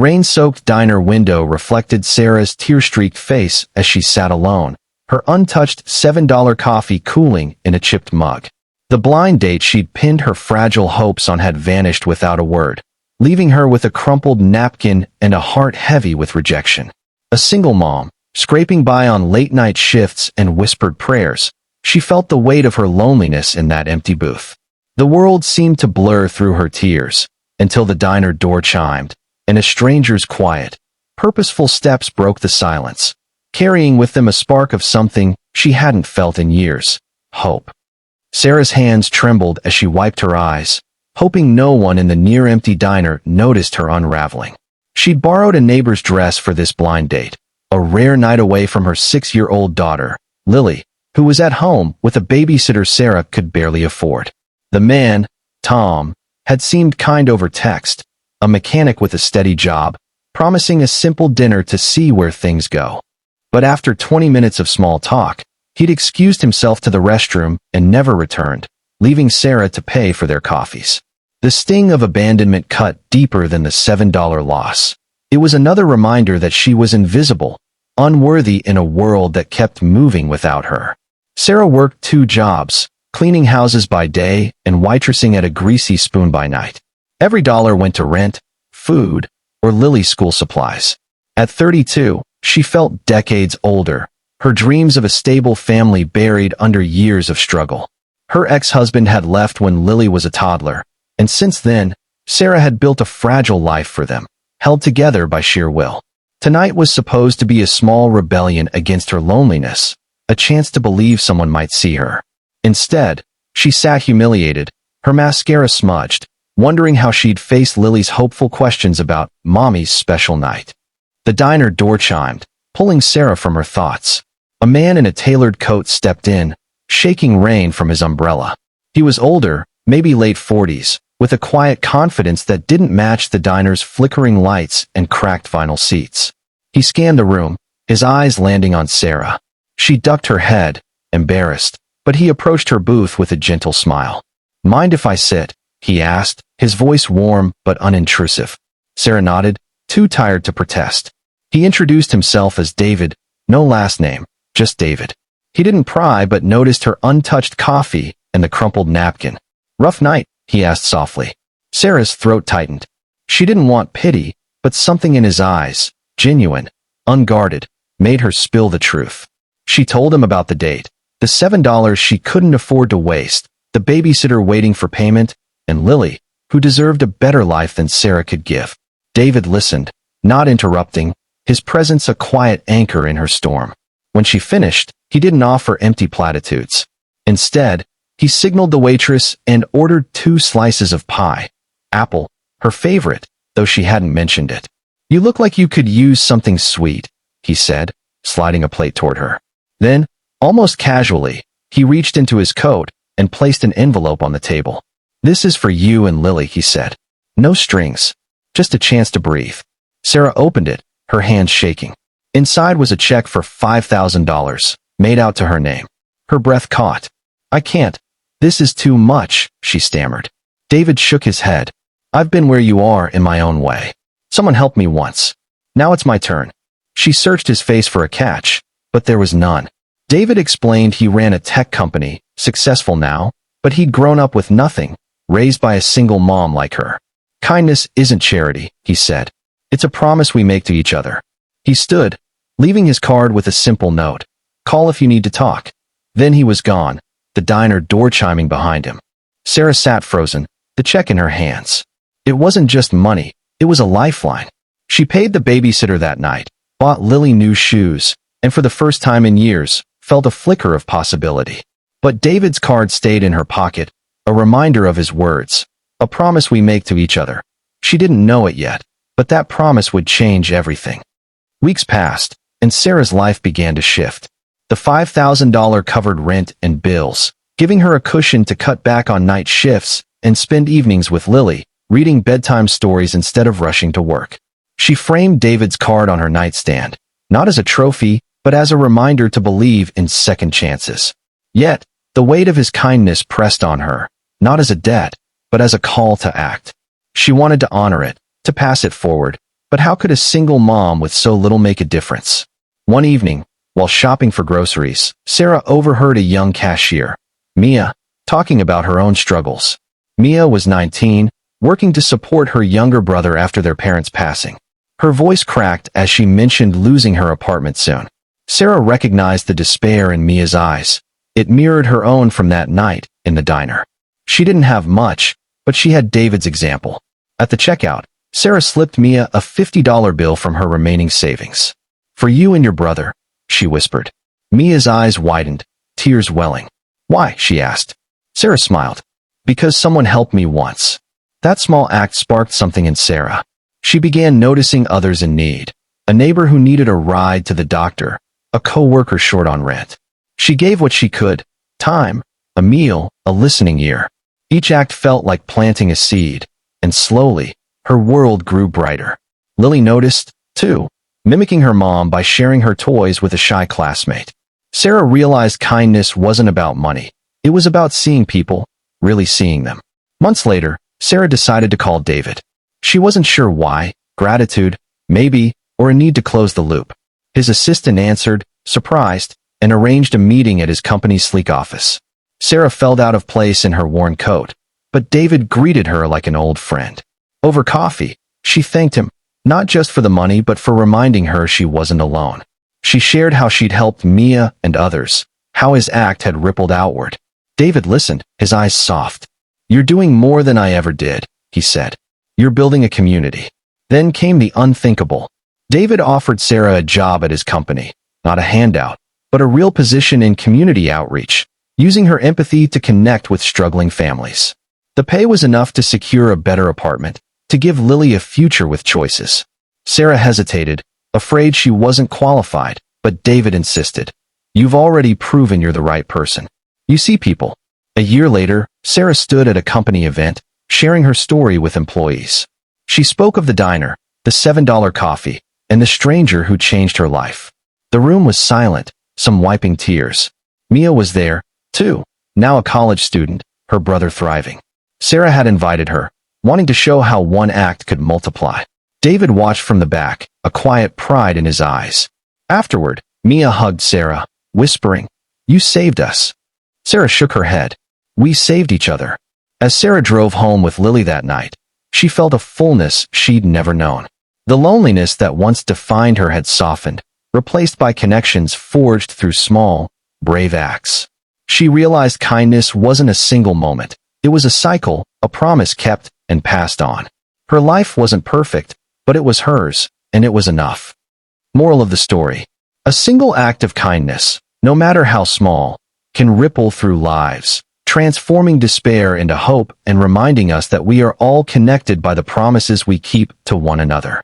rain-soaked diner window reflected Sarah's tear-streaked face as she sat alone, her untouched $7 coffee cooling in a chipped mug. The blind date she'd pinned her fragile hopes on had vanished without a word, leaving her with a crumpled napkin and a heart heavy with rejection. A single mom, scraping by on late-night shifts and whispered prayers, she felt the weight of her loneliness in that empty booth. The world seemed to blur through her tears, until the diner door chimed, and a stranger's quiet, purposeful steps broke the silence, carrying with them a spark of something she hadn't felt in years: hope. Sarah's hands trembled as she wiped her eyes, hoping no one in the near-empty diner noticed her unraveling. She'd borrowed a neighbor's dress for this blind date, a rare night away from her 6-year-old daughter, Lily, who was at home with a babysitter Sarah could barely afford. The man, Tom, had seemed kind over text, a mechanic with a steady job, promising a simple dinner to see where things go. But after 20 minutes of small talk, he'd excused himself to the restroom and never returned, leaving Sarah to pay for their coffees. The sting of abandonment cut deeper than the $7 loss. It was another reminder that she was invisible, unworthy in a world that kept moving without her. Sarah worked 2 jobs, cleaning houses by day and waitressing at a greasy spoon by night. Every dollar went to rent, food, or Lily's school supplies. At 32, she felt decades older, her dreams of a stable family buried under years of struggle. Her ex-husband had left when Lily was a toddler, and since then, Sarah had built a fragile life for them, held together by sheer will. Tonight was supposed to be a small rebellion against her loneliness, a chance to believe someone might see her. Instead, she sat humiliated, her mascara smudged, wondering how she'd face Lily's hopeful questions about Mommy's special night. The diner door chimed, pulling Sarah from her thoughts. A man in a tailored coat stepped in, shaking rain from his umbrella. He was older, maybe late 40s, with a quiet confidence that didn't match the diner's flickering lights and cracked vinyl seats. He scanned the room, his eyes landing on Sarah. She ducked her head, embarrassed, but he approached her booth with a gentle smile. "Mind if I sit?" he asked, his voice warm but unintrusive. Sarah nodded, too tired to protest. He introduced himself as David, no last name, just David. He didn't pry but noticed her untouched coffee and the crumpled napkin. "Rough night?" he asked softly. Sarah's throat tightened. She didn't want pity, but something in his eyes, genuine, unguarded, made her spill the truth. She told him about the date, the $7 she couldn't afford to waste, the babysitter waiting for payment, and Lily, who deserved a better life than Sarah could give. David listened, not interrupting, his presence a quiet anchor in her storm. When she finished, he didn't offer empty platitudes. Instead, he signaled the waitress and ordered 2 slices of pie. Apple, her favorite, though she hadn't mentioned it. "You look like you could use something sweet," he said, sliding a plate toward her. Then, almost casually, he reached into his coat and placed an envelope on the table. "This is for you and Lily," he said. No strings, just a chance to breathe. Sarah opened it, her hands shaking. Inside was a check for $5,000, made out to her name. Her breath caught. "I can't. This is too much," she stammered. David shook his head. "I've been where you are in my own way. Someone helped me once. Now it's my turn." She searched his face for a catch, but there was none. David explained he ran a tech company, successful now, but he'd grown up with nothing, raised by a single mom like her. "Kindness isn't charity," he said. "It's a promise we make to each other." He stood, leaving his card with a simple note. "Call if you need to talk." Then he was gone, the diner door chiming behind him. Sarah sat frozen, the check in her hands. It wasn't just money, it was a lifeline. She paid the babysitter that night, bought Lily new shoes, and for the first time in years, felt a flicker of possibility. But David's card stayed in her pocket, a reminder of his words, a promise we make to each other. She didn't know it yet, but that promise would change everything. Weeks passed, and Sarah's life began to shift. The $5,000 covered rent and bills, giving her a cushion to cut back on night shifts and spend evenings with Lily, reading bedtime stories instead of rushing to work. She framed David's card on her nightstand, not as a trophy, but as a reminder to believe in second chances. Yet, the weight of his kindness pressed on her, not as a debt, but as a call to act. She wanted to honor it, to pass it forward, But how could a single mom with so little make a difference? One evening, while shopping for groceries, Sarah overheard a young cashier, Mia, talking about her own struggles. Mia was 19, working to support her younger brother after their parents' passing. Her voice cracked as she mentioned losing her apartment soon. Sarah recognized the despair in Mia's eyes. It mirrored her own from that night in the diner. She didn't have much, but she had David's example. At the checkout, Sarah slipped Mia a $50 bill from her remaining savings. "For you and your brother," she whispered. Mia's eyes widened, tears welling. "Why?" she asked. Sarah smiled. "Because someone helped me once." That small act sparked something in Sarah. She began noticing others in need. A neighbor who needed a ride to the doctor, a co-worker short on rent. She gave what she could: time, a meal, a listening ear. Each act felt like planting a seed, and slowly, her world grew brighter. Lily noticed, too, mimicking her mom by sharing her toys with a shy classmate. Sarah realized kindness wasn't about money. It was about seeing people, really seeing them. Months later, Sarah decided to call David. She wasn't sure why: gratitude, maybe, or a need to close the loop. His assistant answered, surprised, and arranged a meeting at his company's sleek office. Sarah felt out of place in her worn coat, but David greeted her like an old friend. Over coffee, she thanked him, not just for the money but for reminding her she wasn't alone. She shared how she'd helped Mia and others, how his act had rippled outward. David listened, his eyes soft. "You're doing more than I ever did," he said. "You're building a community." Then came the unthinkable. David offered Sarah a job at his company, not a handout, but a real position in community outreach, using her empathy to connect with struggling families. The pay was enough to secure a better apartment, to give Lily a future with choices. Sarah hesitated, afraid she wasn't qualified, but David insisted. "You've already proven you're the right person. You see people." A year later, Sarah stood at a company event, sharing her story with employees. She spoke of the diner, the $7 coffee, and the stranger who changed her life. The room was silent, some wiping tears. Mia was there, too, now a college student, her brother thriving. Sarah had invited her, wanting to show how one act could multiply. David watched from the back, a quiet pride in his eyes. Afterward, Mia hugged Sarah, whispering, "You saved us." Sarah shook her head. "We saved each other." As Sarah drove home with Lily that night, she felt a fullness she'd never known. The loneliness that once defined her had softened, replaced by connections forged through small, brave acts. She realized kindness wasn't a single moment. It was a cycle, a promise kept and passed on. Her life wasn't perfect, but it was hers, and it was enough. Moral of the story: a single act of kindness, no matter how small, can ripple through lives, transforming despair into hope and reminding us that we are all connected by the promises we keep to one another.